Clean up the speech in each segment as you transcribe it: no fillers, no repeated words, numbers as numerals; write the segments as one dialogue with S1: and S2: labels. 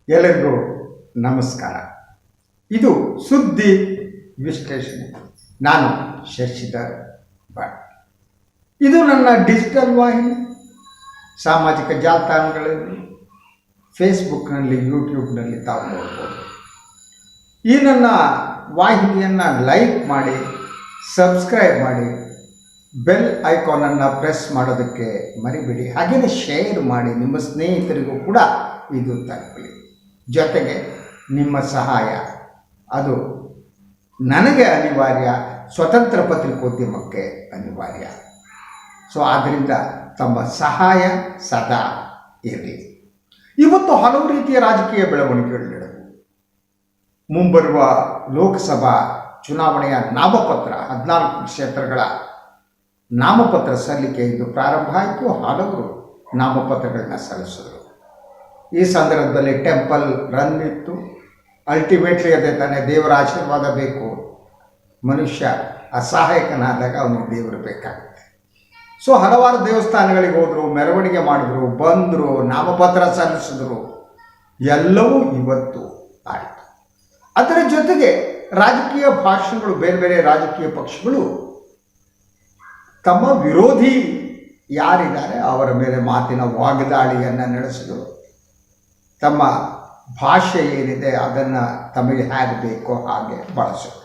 S1: ಎಲ್ಲರಿಗೂ ನಮಸ್ಕಾರ. ಇದು ಸುದ್ದಿ ವಿಶ್ಲೇಷಣೆ. ನಾನು ಶಶಿಧರ್ ಭಟ್. ಇದು ನನ್ನ ಡಿಜಿಟಲ್ ವಾಹಿನಿ. ಸಾಮಾಜಿಕ ಜಾಲತಾಣಗಳಲ್ಲಿ, ಫೇಸ್ಬುಕ್ನಲ್ಲಿ, ಯೂಟ್ಯೂಬ್ನಲ್ಲಿ ತಾವು ನೋಡ್ಬೋದು. ಈ ನನ್ನ ವಾಹಿನಿಯನ್ನು ಲೈಕ್ ಮಾಡಿ, ಸಬ್ಸ್ಕ್ರೈಬ್ ಮಾಡಿ, ಬೆಲ್ ಐಕಾನನ್ನು ಪ್ರೆಸ್ ಮಾಡೋದಕ್ಕೆ ಮರಿಬೇಡಿ. ಹಾಗೆಯೇ ಶೇರ್ ಮಾಡಿ, ನಿಮ್ಮ ಸ್ನೇಹಿತರಿಗೂ ಕೂಡ ಇದು ತಲುಪಲಿ. ಜೊತೆಗೆ ನಿಮ್ಮ ಸಹಾಯ ಅದು ನನಗೆ ಅನಿವಾರ್ಯ, ಸ್ವತಂತ್ರ ಪತ್ರಿಕೋದ್ಯಮಕ್ಕೆ ಅನಿವಾರ್ಯ. ಆದ್ದರಿಂದ ತಮ್ಮ ಸಹಾಯ ಸದಾ ಇರಲಿ. ಇವತ್ತು ಹಲವು ರೀತಿಯ ರಾಜಕೀಯ ಬೆಳವಣಿಗೆಗಳು ನಡೆದವು. ಮುಂಬರುವ ಲೋಕಸಭಾ ಚುನಾವಣೆಯ ನಾಮಪತ್ರ 14 ಕ್ಷೇತ್ರಗಳ ನಾಮಪತ್ರ ಸಲ್ಲಿಕೆ ಇಂದು ಪ್ರಾರಂಭ ಆಯಿತು. ಹಲವರು ನಾಮಪತ್ರಗಳನ್ನ ಸಲ್ಲಿಸಿದರು. ಈ ಸಂದರ್ಭದಲ್ಲಿ ಟೆಂಪಲ್ ರನ್ ಇತ್ತು. ಅಲ್ಟಿಮೇಟ್ಲಿ ಅದೇ ತಾನೇ, ದೇವರ ಆಶೀರ್ವಾದ ಬೇಕು. ಮನುಷ್ಯ ಅಸಹಾಯಕನಾದಾಗ ಅವನಿಗೆ ದೇವರು ಬೇಕಾಗುತ್ತೆ. ಸೊ ಹಲವಾರು ದೇವಸ್ಥಾನಗಳಿಗೆ ಹೋದರು, ಮೆರವಣಿಗೆ ಮಾಡಿದ್ರು, ಬಂದರು, ನಾಮಪತ್ರ ಸಲ್ಲಿಸಿದ್ರು. ಎಲ್ಲವೂ ಇವತ್ತು ಆಯಿತು. ಅದರ ಜೊತೆಗೆ ರಾಜಕೀಯ ಭಾಷಣಗಳು, ಬೇರೆ ಬೇರೆ ರಾಜಕೀಯ ಪಕ್ಷಗಳು ತಮ್ಮ ವಿರೋಧಿ ಯಾರಿದ್ದಾರೆ ಅವರ ಮೇಲೆ ಮಾತಿನ ವಾಗ್ದಾಳಿಯನ್ನು ನಡೆಸಿದರು. ತಮ್ಮ ಭಾಷೆ ಏನಿದೆ ಅದನ್ನು ತಮಗೆ ಹೇಗೆ ಬೇಕೋ ಹಾಗೆ ಬಳಸೋದು.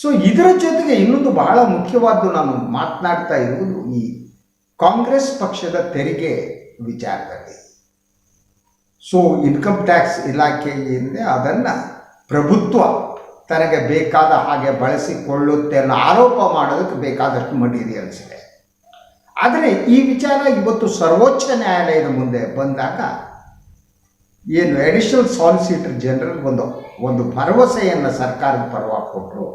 S1: ಸೊ ಇದರ ಜೊತೆಗೆ ಇನ್ನೊಂದು ಬಹಳ ಮುಖ್ಯವಾದ್ದು ನಾನು ಮಾತನಾಡ್ತಾ ಇರುವುದು ಈ ಕಾಂಗ್ರೆಸ್ ಪಕ್ಷದ ತೆರಿಗೆ ವಿಚಾರದಲ್ಲಿ. ಸೊ ಇನ್ಕಮ್ ಟ್ಯಾಕ್ಸ್ ಇಲಾಖೆ ಏನಿದೆ ಅದನ್ನು ಪ್ರಭುತ್ವ ತನಗೆ ಬೇಕಾದ ಹಾಗೆ ಬಳಸಿಕೊಳ್ಳುತ್ತೆ ಅನ್ನೋ ಆರೋಪ ಮಾಡೋದಕ್ಕೆ ಬೇಕಾದಷ್ಟು ಮಟೀರಿಯಲ್ಸ್ ಇದೆ. ಆದರೆ ಈ ವಿಚಾರ ಇವತ್ತು ಸರ್ವೋಚ್ಚ ನ್ಯಾಯಾಲಯದ ಮುಂದೆ ಬಂದಾಗ ಏನು ಅಡಿಷನಲ್ ಸಾಲಿಸಿಟರ್ ಜನರಲ್ ಒಂದು ಭರವಸೆಯನ್ನು ಸರ್ಕಾರದ ಪರವಾಗಿ ಕೊಟ್ಟರು.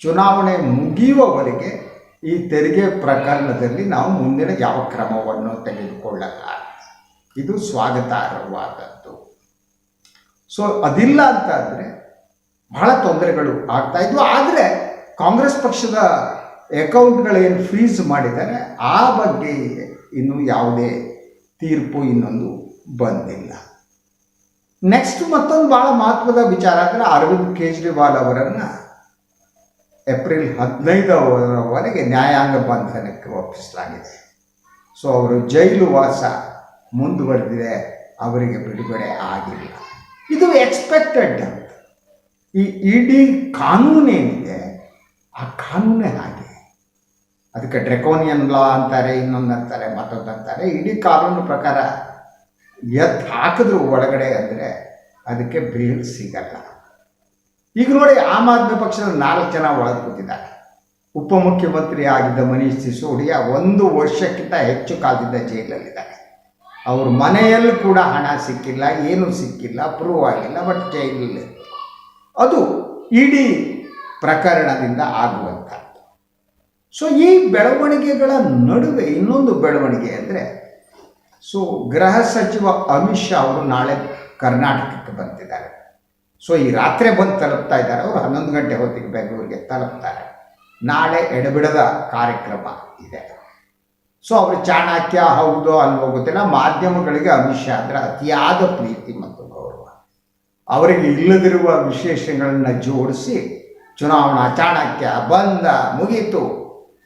S1: ಚುನಾವಣೆ ಮುಗಿಯುವವರೆಗೆ ಈ ತೆರಿಗೆ ಪ್ರಕರಣದಲ್ಲಿ ನಾವು ಮುಂದಿನ ಯಾವ ಕ್ರಮವನ್ನು ತೆಗೆದುಕೊಳ್ಳಲ್ಲ. ಇದು ಸ್ವಾಗತಾರ್ಹವಾದದ್ದು. ಸೊ ಅದಿಲ್ಲ ಅಂತಂದರೆ ಬಹಳ ತೊಂದರೆಗಳು ಆಗ್ತಾಯಿದ್ವು. ಆದರೆ ಕಾಂಗ್ರೆಸ್ ಪಕ್ಷದ ಅಕೌಂಟ್ಗಳೇನು ಫ್ರೀಸ್ ಮಾಡಿದ್ದಾರೆ ಆ ಬಗ್ಗೆ ಇನ್ನೂ ಯಾವುದೇ ತೀರ್ಪು ಇನ್ನೊಂದು ಬಂದಿಲ್ಲ. ನೆಕ್ಸ್ಟ್ ಮತ್ತೊಂದು ಭಾಳ ಮಹತ್ವದ ವಿಚಾರ ಅಂದರೆ ಅರವಿಂದ್ ಕೇಜ್ರಿವಾಲ್ ಅವರನ್ನು ಏಪ್ರಿಲ್ 15ರವರೆಗೆ ನ್ಯಾಯಾಂಗ ಬಂಧನಕ್ಕೆ ಒಪ್ಪಿಸಲಾಗಿದೆ. ಸೊ ಅವರು ಜೈಲು ವಾಸ ಮುಂದುವರೆದಿದೆ, ಅವರಿಗೆ ಬಿಡುಗಡೆ ಆಗಿಲ್ಲ. ಇದು ಎಕ್ಸ್ಪೆಕ್ಟೆಡ್ ಅಂತ. ಈ ಇಡೀ ಕಾನೂನೇನಿದೆ ಆ ಕಾನೂನೇ ಹಾಗೆ. ಅದಕ್ಕೆ ಡ್ರೆಕೋನಿಯನ್ ಲಾ ಅಂತಾರೆ, ಇನ್ನೊಂದು ಅಂತಾರೆ, ಮತ್ತೊಂದು ಅಂತಾರೆ. ಇಡೀ ಕಾನೂನು ಪ್ರಕಾರ ಎದ್ದು ಹಾಕಿದ್ರು ಒಳಗಡೆ ಅಂದರೆ ಅದಕ್ಕೆ ಬೇಲ್ ಸಿಗಲ್ಲ. ಈಗ ನೋಡಿ, ಆಮ್ ಆದ್ಮಿ ಪಕ್ಷದ 4 ಜನ ಒಳಗೆ ಕೂತಿದ್ದಾರೆ. ಉಪಮುಖ್ಯಮಂತ್ರಿ ಆಗಿದ್ದ ಮನೀಶ್ ಸಿಸೋಡಿಯಾ 1 ವರ್ಷಕ್ಕಿಂತ ಹೆಚ್ಚು ಕಾಲದಿಂದ ಜೈಲಲ್ಲಿದ್ದಾರೆ. ಅವ್ರ ಮನೆಯಲ್ಲೂ ಕೂಡ ಹಣ ಸಿಕ್ಕಿಲ್ಲ, ಏನೂ ಸಿಕ್ಕಿಲ್ಲ, ಪ್ರೂವ್ ಆಗಿಲ್ಲ, ಬಟ್ ಜೈಲಲ್ಲಿ. ಅದು ಇಡೀ ಪ್ರಕರಣದಿಂದ ಆಗುವಂಥದ್ದು. ಸೊ ಈ ಬೆಳವಣಿಗೆಗಳ ನಡುವೆ ಇನ್ನೊಂದು ಬೆಳವಣಿಗೆ ಅಂದರೆ, ಸೊ ಗೃಹ ಸಚಿವ ಅಮಿತ್ ಶಾ ಅವರು ನಾಳೆ ಕರ್ನಾಟಕಕ್ಕೆ ಬರ್ತಿದ್ದಾರೆ. ಸೊ ಈ ರಾತ್ರಿ ಬಂದು ತಲುಪ್ತಾ ಇದ್ದಾರೆ. ಅವರು 11 ಗಂಟೆ ಹೊತ್ತಿಗೆ ಬೆಂಗಳೂರಿಗೆ ತಲುಪ್ತಾರೆ. ನಾಳೆ ಎಡಬಿಡದ ಕಾರ್ಯಕ್ರಮ ಇದೆ. ಸೊ ಅವರು ಚಾಣಕ್ಯ ಹೌದೋ ಅಲ್ವೋ ಗೊತ್ತಿಲ್ಲ, ಮಾಧ್ಯಮಗಳಿಗೆ ಅಮಿತ್ ಶಾ ಅಂದರೆ ಅತಿಯಾದ ಪ್ರೀತಿ ಮತ್ತು ಗೌರವ. ಅವರಿಗೆ ಇಲ್ಲದಿರುವ ವಿಶೇಷಗಳನ್ನು ಜೋಡಿಸಿ ಚುನಾವಣಾ ಚಾಣಕ್ಯ ಬಂದ ಮುಗೀತು.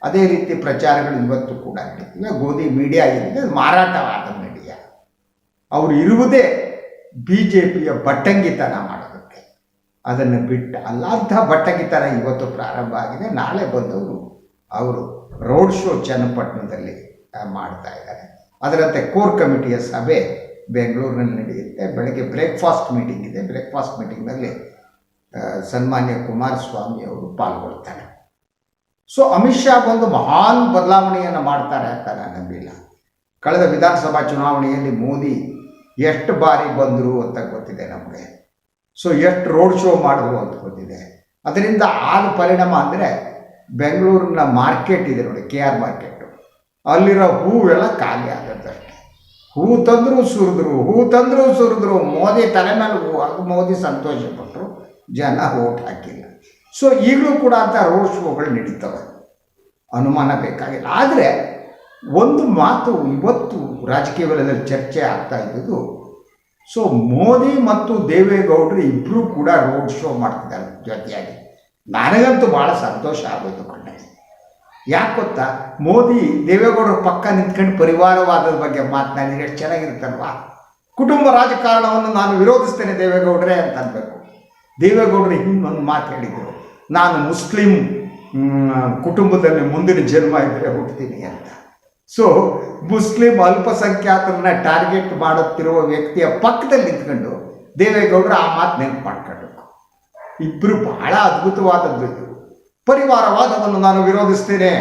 S1: ಅದೇ ರೀತಿ ಪ್ರಚಾರಗಳು ಇವತ್ತು ಕೂಡ ನಡೀತಿವೆ. ಗೋಧಿ ಮೀಡಿಯಾ ಏನಿದೆ ಮಾರಾಟವಾದ ಮೀಡಿಯಾ. ಅವರು ಇರುವುದೇ BJPಯ ಬಟ್ಟಂಗಿತನ ಮಾಡೋದಕ್ಕೆ. ಅದನ್ನು ಬಿಟ್ಟು ಅಲ್ಲಾರ್ಧ ಬಟ್ಟಂಗಿತನ ಇವತ್ತು ಪ್ರಾರಂಭ ಆಗಿದೆ. ನಾಳೆ ಬಂದವರು ಅವರು ರೋಡ್ ಶೋ ಚನ್ನಪಟ್ಟಣದಲ್ಲಿ ಮಾಡ್ತಾ ಇದ್ದಾರೆ. ಅದರಂತೆ ಕೋರ್ ಕಮಿಟಿಯ ಸಭೆ ಬೆಂಗಳೂರಿನಲ್ಲಿ ನಡೆಯುತ್ತೆ. ಬೆಳಗ್ಗೆ ಬ್ರೇಕ್ಫಾಸ್ಟ್ ಮೀಟಿಂಗ್ ಇದೆ. ಬ್ರೇಕ್ಫಾಸ್ಟ್ ಮೀಟಿಂಗ್ನಲ್ಲಿ ಸನ್ಮಾನ್ಯ ಕುಮಾರಸ್ವಾಮಿ ಅವರು ಪಾಲ್ಗೊಳ್ತಾರೆ. ಸೊ ಅಮಿತ್ ಶಾ ಬಂದು ಮಹಾನ್ ಬದಲಾವಣೆಯನ್ನು ಮಾಡ್ತಾರೆ ಅಂತ ನಾನು ನಂಬಿಲ್ಲ. ಕಳೆದ ವಿಧಾನಸಭಾ ಚುನಾವಣೆಯಲ್ಲಿ ಮೋದಿ ಎಷ್ಟು ಬಾರಿ ಬಂದರು ಅಂತ ಗೊತ್ತಿದೆ ನಮಗೆ. ಸೊ ಎಷ್ಟು ರೋಡ್ ಶೋ ಮಾಡಿದ್ರು ಅಂತ ಗೊತ್ತಿದೆ. ಅದರಿಂದ ಆದ ಪರಿಣಾಮ ಅಂದರೆ ಬೆಂಗಳೂರಿನ ಮಾರ್ಕೆಟ್ ಇದೆ ನೋಡಿ, KR ಮಾರ್ಕೆಟು, ಅಲ್ಲಿರೋ ಹೂವೆಲ್ಲ ಖಾಲಿ ಆದದ್ದಷ್ಟೇ. ಹೂ ತಂದರೂ ಸುರಿದ್ರು. ಮೋದಿ ತಲೆ ಮೇಲೆ ಹೂ, ಅದು ಮೋದಿ ಸಂತೋಷಪಟ್ಟರು, ಜನ ಓಟ್ ಹಾಕಿಲ್ಲ. ಸೊ ಈಗಲೂ ಕೂಡ ಅಂತ ರೋಡ್ ಶೋಗಳು ನಡೀತವೆ, ಅನುಮಾನ ಬೇಕಾಗಿಲ್ಲ. ಆದರೆ ಒಂದು ಮಾತು ಇವತ್ತು ರಾಜಕೀಯ ವಲಯದಲ್ಲಿ ಚರ್ಚೆ ಆಗ್ತಾ ಇದ್ದುದು, ಸೊ ಮೋದಿ ಮತ್ತು ದೇವೇಗೌಡರು ಇಬ್ಬರು ಕೂಡ ರೋಡ್ ಶೋ ಮಾಡ್ತಿದ್ದಾರೆ ಜೊತೆಯಾಗಿ. ನನಗಂತೂ ಭಾಳ ಸಂತೋಷ ಆಗೋಯ್ತು ಕೊಂಡೆ. ಯಾಕೆ ಗೊತ್ತಾ, ಮೋದಿ ದೇವೇಗೌಡರ ಪಕ್ಕ ನಿಂತ್ಕೊಂಡು ಪರಿವಾರವಾದದ ಬಗ್ಗೆ ಮಾತನಾಡಿದ್ರೆ ಎಷ್ಟು ಚೆನ್ನಾಗಿರುತ್ತಲ್ವಾ. ಕುಟುಂಬ ರಾಜಕಾರಣವನ್ನು ನಾನು ವಿರೋಧಿಸ್ತೇನೆ ದೇವೇಗೌಡರೇ ಅಂತ ಅನ್ಬೇಕು. ದೇವೇಗೌಡರು ಇನ್ನೊಂದು ಮಾತು ಹೇಳಿದರು, ನಾನು ಮುಸ್ಲಿಂ ಕುಟುಂಬದಲ್ಲಿ ಮುಂದಿನ ಜನ್ಮ ಇದ್ದರೆ ಹುಡ್ತೀನಿ ಅಂತ. ಸೊ ಮುಸ್ಲಿಂ ಅಲ್ಪಸಂಖ್ಯಾತರನ್ನ ಟಾರ್ಗೆಟ್ ಮಾಡುತ್ತಿರುವ ವ್ಯಕ್ತಿಯ ಪಕ್ಕದಲ್ಲಿ ನಿಂತ್ಕೊಂಡು ದೇವೇಗೌಡರು ಆ ಮಾತು ನೆನಪು ಮಾಡ್ಕೊಂಡು, ಇಬ್ಬರು ಬಹಳ ಅದ್ಭುತವಾದದ್ದು ಇದು. ಪರಿವಾರವಾದವನ್ನು ನಾನು ವಿರೋಧಿಸ್ತೇನೆ,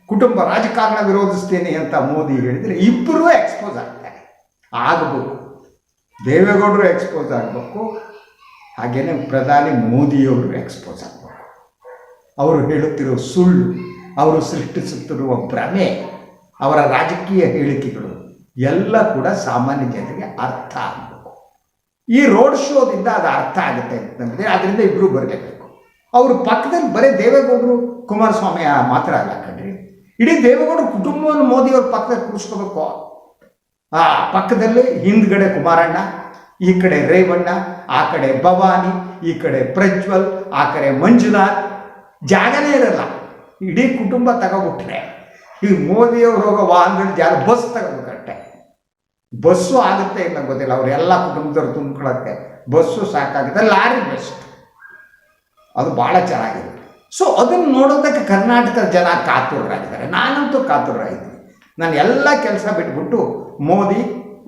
S1: ಕುಟುಂಬ ರಾಜಕಾರಣ ವಿರೋಧಿಸ್ತೇನೆ ಅಂತ ಮೋದಿ ಹೇಳಿದರೆ ಇಬ್ಬರೂ ಎಕ್ಸ್ಪೋಸ್ ಆಗ್ತಾರೆ. ಆಗಬೇಕು, ದೇವೇಗೌಡರು ಎಕ್ಸ್ಪೋಸ್ ಆಗಬೇಕು, ಹಾಗೆಯೇ ಪ್ರಧಾನಿ ಮೋದಿಯವರು ಎಕ್ಸ್ಪೋಸ್ ಆಗಬೇಕು. ಅವರು ಹೇಳುತ್ತಿರುವ ಸುಳ್ಳು, ಅವರು ಸೃಷ್ಟಿಸುತ್ತಿರುವ ಭ್ರಮೆ, ಅವರ ರಾಜಕೀಯ ಹೇಳಿಕೆಗಳು ಎಲ್ಲ ಕೂಡ ಸಾಮಾನ್ಯ ಜನರಿಗೆ ಅರ್ಥ ಆಗಬೇಕು. ಈ ರೋಡ್ ಶೋದಿಂದ ಅದು ಅರ್ಥ ಆಗುತ್ತೆ ಅಂತಂದರೆ ಅದರಿಂದ ಇಬ್ಬರು ಬರಲೇಬೇಕು. ಅವ್ರ ಪಕ್ಕದಲ್ಲಿ ಬರೀ ದೇವೇಗೌಡರು ಕುಮಾರಸ್ವಾಮಿ ಮಾತ್ರ ಅಲ್ಲ ಕಣ್ರಿ, ಇಡೀ ದೇವೇಗೌಡರು ಕುಟುಂಬವನ್ನು ಮೋದಿಯವ್ರ ಪಕ್ಕದಲ್ಲಿ ಕೂರಿಸ್ಕೋಬೇಕು. ಆ ಪಕ್ಕದಲ್ಲಿ ಹಿಂದ್ಗಡೆ ಕುಮಾರಣ್ಣ, ಈ ಕಡೆ ರೇವಣ್ಣ, ಆ ಕಡೆ ಭವಾನಿ, ಈ ಕಡೆ ಪ್ರಜ್ವಲ್, ಆ ಕಡೆ ಮಂಜುನಾಥ್, ಜಾಗನೇ ಇರಲ್ಲ. ಇಡೀ ಕುಟುಂಬ ತಗೋಬಿಟ್ರೆ ಈ ಮೋದಿಯವ್ರು ಹೋಗೋ ವಾಹನದಲ್ಲಿ ಜಾಗ ಬಸ್ ತಗೋಬೇಕಟ್ಟೆ. ಬಸ್ಸು ಆಗುತ್ತೆ ಇಲ್ಲ ಗೊತ್ತಿಲ್ಲ, ಅವರೆಲ್ಲ ಕುಟುಂಬದವ್ರು ತುಂಬ್ಕೊಳ್ಳೋಕ್ಕೆ ಬಸ್ಸು ಸಾಕಾಗುತ್ತೆ, ಲಾರಿ ಬೆಸ್ಟ್, ಅದು ಭಾಳ ಚೆನ್ನಾಗಿರುತ್ತೆ. ಸೊ ಅದನ್ನು ನೋಡೋದಕ್ಕೆ ಕರ್ನಾಟಕದ ಜನ ಕಾತುರರಾಗಿದ್ದಾರೆ. ನಾನಂತೂ ಕಾತುರರಾಗಿದ್ದೀನಿ. ನಾನು ಎಲ್ಲ ಕೆಲಸ ಬಿಟ್ಬಿಟ್ಟು ಮೋದಿ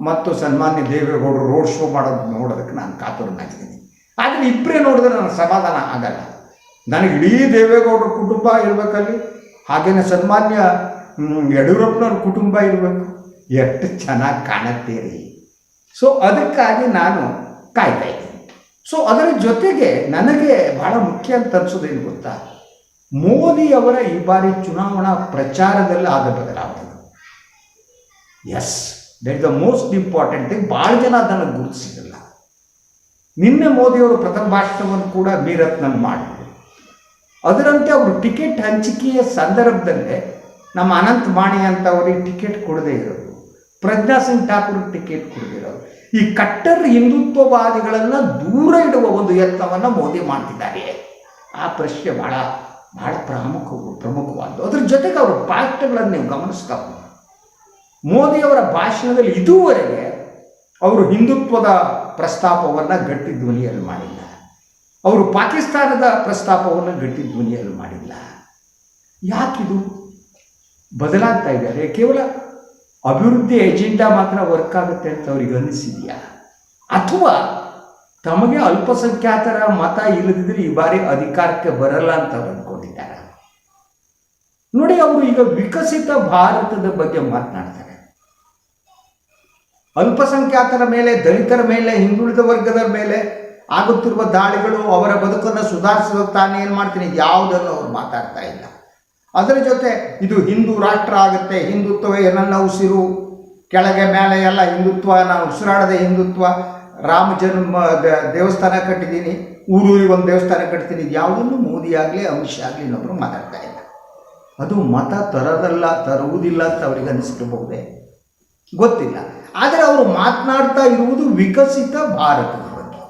S1: ಮತ್ತು ಸನ್ಮಾನ್ಯ ದೇವೇಗೌಡರು ರೋಡ್ ಶೋ ಮಾಡೋದು ನೋಡೋದಕ್ಕೆ ನಾನು ಕಾತುರನಾಗಿದ್ದೀನಿ. ಆದರೆ ಇಬ್ಬರೇ ನೋಡಿದ್ರೆ ನನಗೆ ಸಮಾಧಾನ ಆಗಲ್ಲ. ನನಗೆ ಇಡೀ ದೇವೇಗೌಡರ ಕುಟುಂಬ ಇರಬೇಕಲ್ಲಿ, ಹಾಗೆಯೇ ಸನ್ಮಾನ್ಯ ಯಡಿಯೂರಪ್ಪನವ್ರ ಕುಟುಂಬ ಇರಬೇಕು. ಎಷ್ಟು ಚೆನ್ನಾಗಿ ಕಾಣುತ್ತೀರಿ. ಸೊ ಅದಕ್ಕಾಗಿ ನಾನು ಕಾಯ್ತಾ ಇದ್ದೀನಿ. ಸೊ ಅದರ ಜೊತೆಗೆ ನನಗೆ ಭಾಳ ಮುಖ್ಯ ಅಂತ ಅನಿಸೋದೇನು ಗೊತ್ತಾ, ಮೋದಿಯವರ ಈ ಬಾರಿ ಚುನಾವಣಾ ಪ್ರಚಾರದಲ್ಲಿ ಆದ ಬದಲಾವಣೆ. Yes, that the most important thing. ಭಾಳ ಜನ ಅದನ್ನು ಗುರುತಿಸಿಲ್ಲ. ನಿನ್ನೆ ಮೋದಿಯವರು ಪ್ರಥಮ ಭಾಷಣವನ್ನು ಕೂಡ ಮೀರತ್ನಲ್ಲಿ ಮಾಡಿದರು. ಅದರಂತೆ ಅವರು ಟಿಕೆಟ್ ಹಂಚಿಕೆಯ ಸಂದರ್ಭದಲ್ಲೇ ನಮ್ಮ ಅನಂತ್ ಮಾಣಿ ಅಂತವರಿಗೆ ಟಿಕೆಟ್ ಕೊಡದೇ ಇರೋದು, ಪ್ರಜ್ಞಾ ಸಿಂಗ್ ಠಾಕೂರ್ ಟಿಕೆಟ್ ಕೊಡದಿರೋದು, ಈ ಕಟ್ಟರ್ ಹಿಂದುತ್ವವಾದಿಗಳನ್ನು ದೂರ ಇಡುವ ಒಂದು ಯತ್ನವನ್ನು ಮೋದಿ ಮಾಡ್ತಿದ್ದಾರೆ. ಆ ಪ್ರಶ್ನೆ ಭಾಳ ಭಾಳ ಪ್ರಮುಖವಾದ್ದು. ಅದ್ರ ಜೊತೆಗೆ ಅವರ ಭಾಷಣಗಳನ್ನು ನೀವು ಗಮನಿಸ್ತಾ ಮೋದಿಯವರ ಭಾಷಣದಲ್ಲಿ ಇದುವರೆಗೆ ಅವರು ಹಿಂದುತ್ವದ ಪ್ರಸ್ತಾಪವನ್ನು ಗಟ್ಟಿ ಧ್ವನಿಯಲ್ಲಿ ಮಾಡಿಲ್ಲ. ಅವರು ಪಾಕಿಸ್ತಾನದ ಪ್ರಸ್ತಾಪವನ್ನು ಗಟ್ಟಿ ಧ್ವನಿಯಲ್ಲಿ ಮಾಡಿಲ್ಲ. ಯಾಕಿದು ಬದಲಾಗ್ತಾ ಇದ್ದಾರೆ? ಕೇವಲ ಅಭಿವೃದ್ಧಿ ಎಜೆಂಡಾ ಮಾತ್ರ ವರ್ಕ್ ಆಗುತ್ತೆ ಅಂತ ಅವ್ರಿಗೆ ಅನಿಸಿದೆಯಾ, ಅಥವಾ ತಮಗೆ ಅಲ್ಪಸಂಖ್ಯಾತರ ಮತ ಇಲ್ಲದಿದ್ರೆ ಈ ಬಾರಿ ಅಧಿಕಾರಕ್ಕೆ ಬರಲ್ಲ ಅಂತ ಅಂದ್ಕೊಂಡಿದ್ದಾರೆ? ನೋಡಿ, ಅವರು ಈಗ ವಿಕಸಿತ ಭಾರತದ ಬಗ್ಗೆ ಮಾತನಾಡ್ತಾರೆ. ಅಲ್ಪಸಂಖ್ಯಾತರ ಮೇಲೆ, ದಲಿತರ ಮೇಲೆ, ಹಿಂದುಳಿದ ವರ್ಗದ ಮೇಲೆ ಆಗುತ್ತಿರುವ ದಾಳಿಗಳು, ಅವರ ಬದುಕನ್ನು ಸುಧಾರಿಸುವ ತಾನೇ ಏನು ಮಾಡ್ತೀನಿ, ಯಾವುದನ್ನು ಅವರು ಮಾತಾಡ್ತಾ ಇಲ್ಲ. ಅದರ ಜೊತೆ ಇದು ಹಿಂದೂ ರಾಷ್ಟ್ರ ಆಗುತ್ತೆ, ಹಿಂದುತ್ವವೇ ನನ್ನ ಉಸಿರು, ಕೆಳಗೆ ಮೇಲೆ ಎಲ್ಲ ಹಿಂದುತ್ವ, ನಾನು ಉಸಿರಾಡದ ಹಿಂದುತ್ವ, ರಾಮ ಜನ್ಮ ದೇವಸ್ಥಾನ ಕಟ್ಟಿದ್ದೀನಿ, ಊರೂರಿಗೆ ಒಂದು ದೇವಸ್ಥಾನ ಕಟ್ತೀನಿ, ಯಾವುದನ್ನು ಮೋದಿ ಆಗಲಿ ಅಮಿತ್ ಶಾ ಆಗಲಿ ಇನ್ನೊಬ್ಬರು ಮಾತಾಡ್ತಾ ಇಲ್ಲ. ಅದು ಮತ ತರುವುದಿಲ್ಲ ಅಂತ ಅವ್ರಿಗೆ ಅನಿಸಿರಬಹುದೇ, ಗೊತ್ತಿಲ್ಲ. ಆದರೆ ಅವರು ಮಾತನಾಡ್ತಾ ಇರುವುದು ವಿಕಸಿತ ಭಾರತದ ಬಗ್ಗೆ.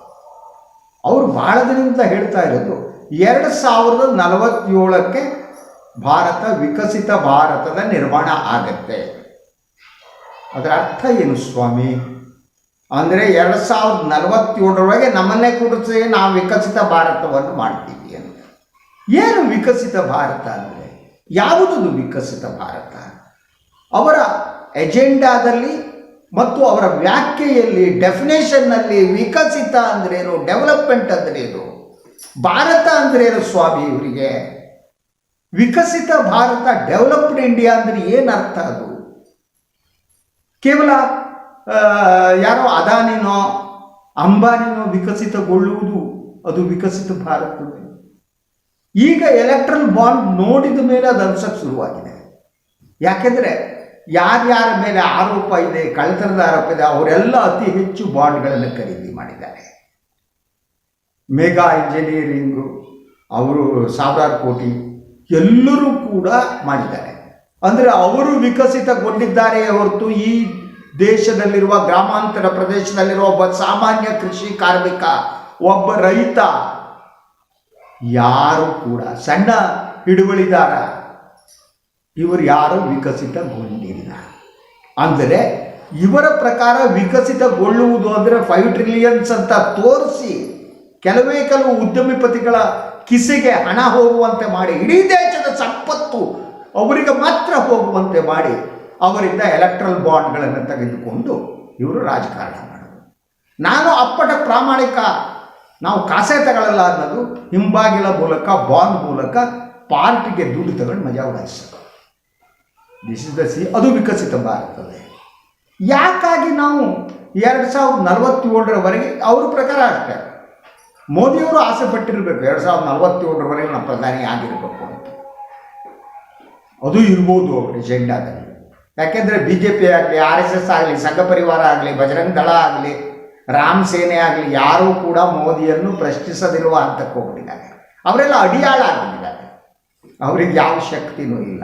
S1: ಅವರು ಭಾಳ ದಿನದಿಂದ ಹೇಳ್ತಾ ಇರೋದು 2047ಕ್ಕೆ ಭಾರತ ವಿಕಸಿತ ಭಾರತದ ನಿರ್ಮಾಣ ಆಗತ್ತೆ. ಅದರ ಅರ್ಥ ಏನು ಸ್ವಾಮಿ? ಅಂದರೆ 2047ರೊಳಗೆ ನಮ್ಮನ್ನೇ ಕೂಡಿಸಿ ನಾವು ವಿಕಸಿತ ಭಾರತವನ್ನು ಮಾಡ್ತೀವಿ ಅಂತ. ಏನು ವಿಕಸಿತ ಭಾರತ ಅಂದರೆ ಯಾವುದದು ವಿಕಸಿತ ಭಾರತ? ಅವರ ಎಜೆಂಡಾದಲ್ಲಿ ಮತ್ತು ಅವರ ವ್ಯಾಖ್ಯೆಯಲ್ಲಿ, ಡೆಫಿನೇಷನ್ನಲ್ಲಿ ವಿಕಸಿತ ಅಂದ್ರೇನು, ಡೆವಲಪ್ಮೆಂಟ್ ಅಂದ್ರೇನು, ಭಾರತ ಅಂದ್ರೇನು ಸ್ವಾಮಿ ಇವರಿಗೆ? ವಿಕಸಿತ ಭಾರತ, ಡೆವಲಪ್ಡ್ ಇಂಡಿಯಾ ಅಂದರೆ ಏನು ಅರ್ಥ? ಅದು ಕೇವಲ ಯಾರೋ ಅದಾನಿನೋ ಅಂಬಾನಿನೋ ವಿಕಸಿತಗೊಳ್ಳುವುದು ಅದು ವಿಕಸಿತ ಭಾರತವೇ? ಈಗ ಎಲೆಕ್ಟ್ರಲ್ ಬಾಂಡ್ ನೋಡಿದ ಮೇಲೆ ಅದು ಅನ್ಸಕ್ಕೆ ಶುರುವಾಗಿದೆ. ಯಾಕೆಂದರೆ ಯಾರ್ಯಾರ ಮೇಲೆ ಆರೋಪ ಇದೆ, ಕಳ್ಳತನದ ಆರೋಪ ಇದೆ, ಅವರೆಲ್ಲ ಅತಿ ಹೆಚ್ಚು ಬಾಂಡ್ಗಳನ್ನು ಖರೀದಿ ಮಾಡಿದ್ದಾರೆ. ಮೆಗಾ ಇಂಜಿನಿಯರಿಂಗು ಅವರು ಸಾವಿರಾರು ಕೋಟಿ ಎಲ್ಲರೂ ಕೂಡ ಮಾಡಿದ್ದಾರೆ. ಅಂದರೆ ಅವರು ವಿಕಸಿತಗೊಂಡಿದ್ದಾರೆ ಹೊರತು ಈ ದೇಶದಲ್ಲಿರುವ ಗ್ರಾಮಾಂತರ ಪ್ರದೇಶದಲ್ಲಿರುವ ಒಬ್ಬ ಸಾಮಾನ್ಯ ಕೃಷಿ ಕಾರ್ಮಿಕ, ಒಬ್ಬ ರೈತ, ಯಾರು ಕೂಡ ಸಣ್ಣ ಹಿಡುವಳಿದಾರ, ಇವರು ಯಾರು ವಿಕಸಿತಗೊಂಡಿಲ್ಲ. ಅಂದರೆ ಇವರ ಪ್ರಕಾರ ವಿಕಸಿತಗೊಳ್ಳುವುದು ಅಂದರೆ 5 ಟ್ರಿಲಿಯನ್ಸ್ ಅಂತ ತೋರಿಸಿ ಕೆಲವು ಉದ್ಯಮಿಪತಿಗಳ ಕಿಸೆಗೆ ಹಣ ಹೋಗುವಂತೆ ಮಾಡಿ, ಇಡೀ ದೇಶದ ಸಂಪತ್ತು ಅವರಿಗೆ ಮಾತ್ರ ಹೋಗುವಂತೆ ಮಾಡಿ, ಅವರಿಂದ ಎಲೆಕ್ಟ್ರಲ್ ಬಾಂಡ್ಗಳನ್ನು ತೆಗೆದುಕೊಂಡು ಇವರು ರಾಜಕಾರಣ ಮಾಡೋದು. ನಾನು ಅಪ್ಪಟ ಪ್ರಾಮಾಣಿಕ, ನಾವು ಕಾಸೆ ತಗೊಳ್ಳಲ್ಲ ಅನ್ನೋದು ಹಿಂಬಾಗಿಲ ಮೂಲಕ, ಬಾಂಡ್ ಮೂಲಕ ಪಾರ್ಟಿಗೆ ದುಡ್ಡು ತಗೊಂಡು ಮಜಾ ಉಡಾಯಿಸೋದು. ದಿಸ್ ಇಸ್ ದ ಅದು ವಿಕಸಿತ ಭಾರತವೇ. ಯಾಕಾಗಿ ನಾವು 2047ರವರೆಗೆ ಅವ್ರ ಪ್ರಕಾರ ಅಷ್ಟೇ, ಮೋದಿಯವರು ಆಸೆ ಪಟ್ಟಿರಬೇಕು 2047ರವರೆಗೆ ನಾವು ಪ್ರಧಾನಿ ಆಗಿರಬೇಕು ಅಂತ. ಅದು ಇರ್ಬೋದು ಅವ್ರ ಎಜೆಂಡಾದಲ್ಲಿ. ಯಾಕೆಂದರೆ BJP ಆಗಲಿ, RSS ಆಗಲಿ, ಸಂಘ ಪರಿವಾರ ಆಗಲಿ, ಬಜರಂಗ ದಳ ಆಗಲಿ, ರಾಮ್ ಸೇನೆ ಆಗಲಿ, ಯಾರೂ ಕೂಡ ಮೋದಿಯನ್ನು ಪ್ರಶ್ನಿಸದಿರುವ ಹಂತಕ್ಕೆ ಹೋಗ್ಬಿಟ್ಟಿದ್ದಾರೆ. ಅವರೆಲ್ಲ ಅಡಿಯಾಳ ಆಗಿದ್ದಾರೆ, ಅವರಿಗೆ ಯಾವ ಶಕ್ತಿನೂ ಇಲ್ಲ.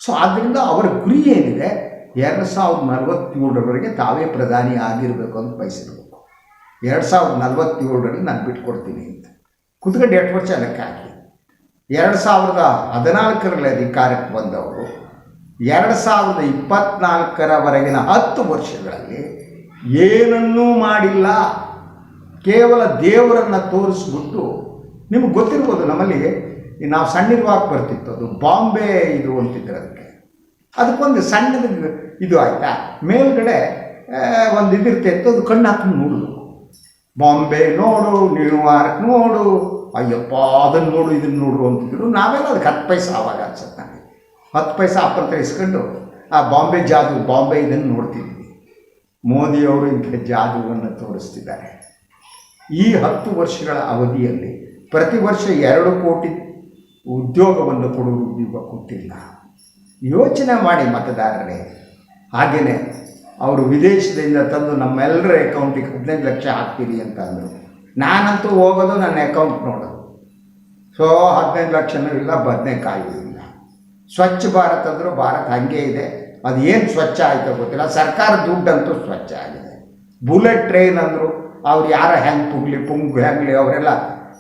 S1: ಸೊ ಆದ್ದರಿಂದ ಅವರ ಗುರಿ ಏನಿದೆ, 2047ರವರೆಗೆ ತಾವೇ ಪ್ರಧಾನಿ ಆಗಿರಬೇಕು ಅಂತ ಬಯಸಿರಬೇಕು. 2047ರಲ್ಲಿ ನಾನು ಬಿಟ್ಕೊಡ್ತೀನಿ ಅಂತ ಕುತ್ಕೊಂಡು 8 ವರ್ಷ ಲೆಕ್ಕ ಹಾಕಿ 2014ರಲ್ಲಿ ಅಧಿಕಾರಕ್ಕೆ ಬಂದವರು 2024ರವರೆಗಿನ 10 ವರ್ಷಗಳಲ್ಲಿ ಏನನ್ನೂ ಮಾಡಿಲ್ಲ. ಕೇವಲ ದೇವರನ್ನು ತೋರಿಸ್ಬಿಟ್ಟು, ನಿಮಗೆ ಗೊತ್ತಿರ್ಬೋದು, ನಮ್ಮಲ್ಲಿ ನಾವು ಸಣ್ಣಿರುವಾಗ ಬರ್ತಿತ್ತು, ಅದು ಬಾಂಬೆ ಇದು ಅಂತಿದ್ರು. ಅದಕ್ಕೊಂದು ಸಣ್ಣದ ಇದು ಆಯಿತಾ, ಮೇಲ್ಗಡೆ ಒಂದು ಇದಿರ್ತಿತ್ತು, ಅದು ಕಣ್ಣು ಹಾಕೊಂಡು ನೋಡೋದು. ಬಾಂಬೆ ನೋಡು, ನ್ಯೂಯಾರ್ಕ್ ನೋಡು, ಅಯ್ಯಪ್ಪ ಅದನ್ನು ನೋಡು ಇದನ್ನು ನೋಡು ಅಂತಿದ್ರು. ನಾವೆಲ್ಲ ಅದಕ್ಕೆ 10 ಪೈಸೆ ಆವಾಗ ಅನ್ಸುತ್ತೆ ನನಗೆ. 10 ಪೈಸೆ ಅಪ್ಪತ್ರ ಇಸ್ಕೊಂಡು ಆ ಬಾಂಬೆ ಜಾದು, ಬಾಂಬೆ ಇದನ್ನು ನೋಡ್ತಿದ್ವಿ. ಮೋದಿಯವರು ಇಂಥ ಜಾದುವನ್ನು ತೋರಿಸ್ತಿದ್ದಾರೆ. ಈ 10 ವರ್ಷಗಳ ಅವಧಿಯಲ್ಲಿ ಪ್ರತಿ ವರ್ಷ 2 ಕೋಟಿ ಉದ್ಯೋಗವನ್ನು ಕೊಡುವ ಉದ್ಯೋಗ ಕೊಟ್ಟಿಲ್ಲ. ಯೋಚನೆ ಮಾಡಿ ಮತದಾರರೇ. ಹಾಗೆಯೇ ಅವರು ವಿದೇಶದಿಂದ ತಂದು ನಮ್ಮೆಲ್ಲರ ಅಕೌಂಟಿಗೆ 15 ಲಕ್ಷ ಹಾಕ್ತೀರಿ ಅಂತ ಅಂದರು. ನಾನಂತೂ ಹೋಗೋದು ನನ್ನ ಅಕೌಂಟ್ ನೋಡೋದು. ಸೊ 15 ಲಕ್ಷನೂ ಇಲ್ಲ, ಬದನೆಕಾಯಿಯೂ ಇಲ್ಲ. ಸ್ವಚ್ಛ ಭಾರತ್ ಅಂದರೂ ಭಾರತ ಹಾಗೆ ಇದೆ. ಅದು ಏನು ಸ್ವಚ್ಛ ಆಯಿತೋ ಗೊತ್ತಿಲ್ಲ. ಸರ್ಕಾರ ದುಡ್ಡಂತೂ ಸ್ವಚ್ಛ ಆಗಿದೆ. ಬುಲೆಟ್ ಟ್ರೈನ್ ಅಂದರು, ಅವ್ರು ಯಾರೋ ಪುಂಗು ಹೆಂಗ್ಲಿ ಅವರೆಲ್ಲ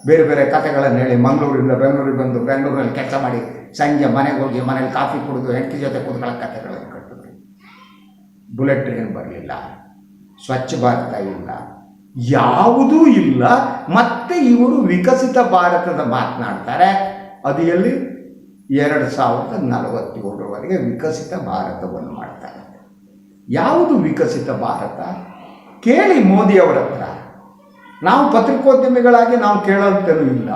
S1: ಬೇರೆ ಬೇರೆ ಕಥೆಗಳನ್ನು ಹೇಳಿ ಮಂಗಳೂರಿಂದ ಬೆಂಗಳೂರಿಗೆ ಬಂದು ಬೆಂಗಳೂರಲ್ಲಿ ಕೆಲಸ ಮಾಡಿ ಸಂಜೆ ಮನೆಗೆ ಹೋಗಿ ಮನೇಲಿ ಕಾಫಿ ಕುಡಿದು ಹೆಂಡತಿ ಜೊತೆ ಕೂತ್ಕೊಳ್ಳೋ ಕಥೆಗಳನ್ನು ಕಟ್ಟಿದ್ರು. ಬುಲೆಟ್ ಟ್ರೈನ್ ಬರಲಿಲ್ಲ, ಸ್ವಚ್ಛ ಭಾರತ ಇಲ್ಲ, ಯಾವುದೂ ಇಲ್ಲ. ಮತ್ತೆ ಇವರು ವಿಕಸಿತ ಭಾರತದ ಮಾತನಾಡ್ತಾರೆ. ಅದು ಎಲ್ಲಿ 2047ರವರೆಗೆ ವಿಕಸಿತ ಭಾರತವನ್ನು ಮಾಡ್ತಾರೆ. ಯಾವುದು ವಿಕಸಿತ ಭಾರತ? ಕೇಳಿ ಮೋದಿಯವರ ಹತ್ರ. ನಾವು ಪತ್ರಿಕೋದ್ಯಮಿಗಳಾಗಿ ನಾವು ಕೇಳೋಂತಲೂ ಇಲ್ಲ,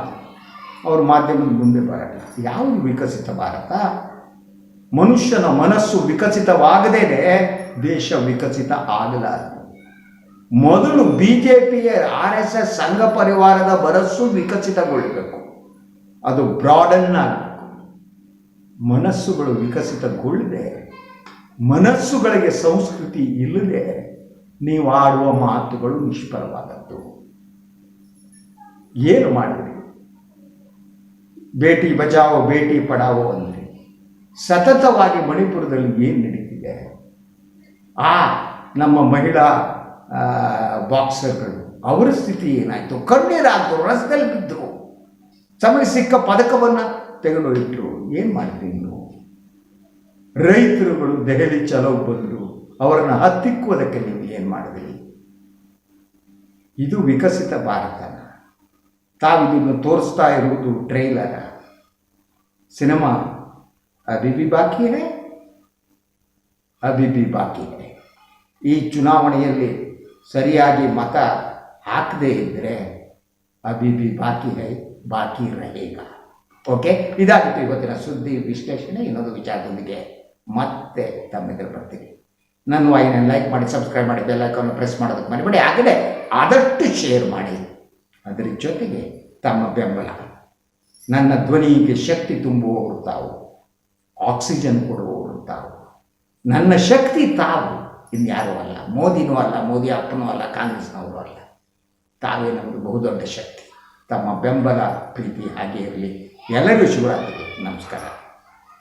S1: ಅವ್ರ ಮಾಧ್ಯಮದ ಮುಂದೆ ಬರಲ್ಲ. ಯಾವುದು ವಿಕಸಿತ ಭಾರತ? ಮನುಷ್ಯನ ಮನಸ್ಸು ವಿಕಸಿತವಾಗದೇ ದೇಶ ವಿಕಸಿತ ಆಗಲಾರದು. ಮೊದಲು BJPಯ RSS ಸಂಘ ಪರಿವಾರದ ಮನಸ್ಸು ವಿಕಸಿತಗೊಳ್ಳಬೇಕು, ಅದು ಬ್ರಾಡನ್ ಆಗಬೇಕು. ಮನಸ್ಸುಗಳು ವಿಕಸಿತಗೊಳ್ಳದೆ, ಮನಸ್ಸುಗಳಿಗೆ ಸಂಸ್ಕೃತಿ ಇಲ್ಲದೆ ನೀವು ಆಡುವ ಮಾತುಗಳು ನಿಷ್ಫಲವಾದದ್ದು. ಏನು ಮಾಡಿದ್ರಿ? ಬೇಟಿ ಬಚಾವೋ ಬೇಟಿ ಪಡಾವೋ ಅಂದರೆ ಸತತವಾಗಿ ಮಣಿಪುರದಲ್ಲಿ ಏನು ನಡೀತಿದೆ? ನಮ್ಮ ಮಹಿಳಾ ಬಾಕ್ಸರ್ಗಳು, ಅವರ ಸ್ಥಿತಿ ಏನಾಯಿತು? ಕಣ್ಣೀರಾದರು, ರಸ್ತೆಯಲ್ಲಿ ಬಿದ್ದರು, ತಮಗೆ ಸಿಕ್ಕ ಪದಕವನ್ನು ತೆಗೆದು ಇಟ್ಟರು. ಏನು ಮಾಡ್ತೀವಿ ನೀವು? ರೈತರುಗಳು ದೆಹಲಿ ಚಲೋ ಬಂದರು, ಅವರನ್ನು ಹತ್ತಿಕ್ಕುವುದಕ್ಕೆ ನೀವು ಏನು ಮಾಡಿದ್ರಿ? ಇದು ವಿಕಸಿತ ಭಾರತನ? ತಾವಿದನ್ನು ತೋರಿಸ್ತಾ ಇರುವುದು ಟ್ರೈಲರ, ಸಿನಿಮಾ ಅಭಿ ಭಿ ಬಾಕಿ ಹೈ, ಅಭಿ ಭಿ ಬಾಕಿ ಹೈ. ಈ ಚುನಾವಣೆಯಲ್ಲಿ ಸರಿಯಾಗಿ ಮತ ಹಾಕದೇ ಇದ್ದರೆ ಅಭಿ ಭಿ ಬಾಕಿ ಹೈ, ಬಾಕಿ ರಹೇಗ. ಓಕೆ, ಇದಾಗಿತ್ತು ಇವತ್ತಿನ ಸುದ್ದಿ ವಿಶ್ಲೇಷಣೆ. ಇನ್ನೊಂದು ವಿಚಾರದೊಂದಿಗೆ ಮತ್ತೆ ತಮ್ಮೆದುರು ಬರ್ತೀನಿ. ನನ್ನ ವಾಹಿನಿಯನ್ನು ಲೈಕ್ ಮಾಡಿ, ಸಬ್ಸ್ಕ್ರೈಬ್ ಮಾಡಿ, ಬೆಲ್ ಐಕಾನ್ ಪ್ರೆಸ್ ಮಾಡೋದಕ್ಕೆ ಮರಿಬೇಡಿ. ಆಗಲೇ ಆದಷ್ಟು ಶೇರ್ ಮಾಡಿ. ಅದರ ಜೊತೆಗೆ ತಮ್ಮ ಬೆಂಬಲ. ನನ್ನ ಧ್ವನಿಗೆ ಶಕ್ತಿ ತುಂಬುವವರು ತಾವು, ಆಕ್ಸಿಜನ್ ಕೊಡುವವರು ತಾವು. ನನ್ನ ಶಕ್ತಿ ತಾವು, ಇನ್ಯಾರೂ ಅಲ್ಲ. ಮೋದಿನೂ ಅಲ್ಲ, ಮೋದಿ ಅಪ್ಪನೂ ಅಲ್ಲ, ಕಾಂಗ್ರೆಸ್ನವರು ಅಲ್ಲ. ತಾವೇ ನಮ್ಮದು ಬಹುದೊಡ್ಡ ಶಕ್ತಿ. ತಮ್ಮ ಬೆಂಬಲ ಪ್ರೀತಿ ಹಾಗೆ ಇರಲಿ. ಎಲ್ಲರಿಗೂ ಶಿವರಾತ್ರಿ. ನಮಸ್ಕಾರ.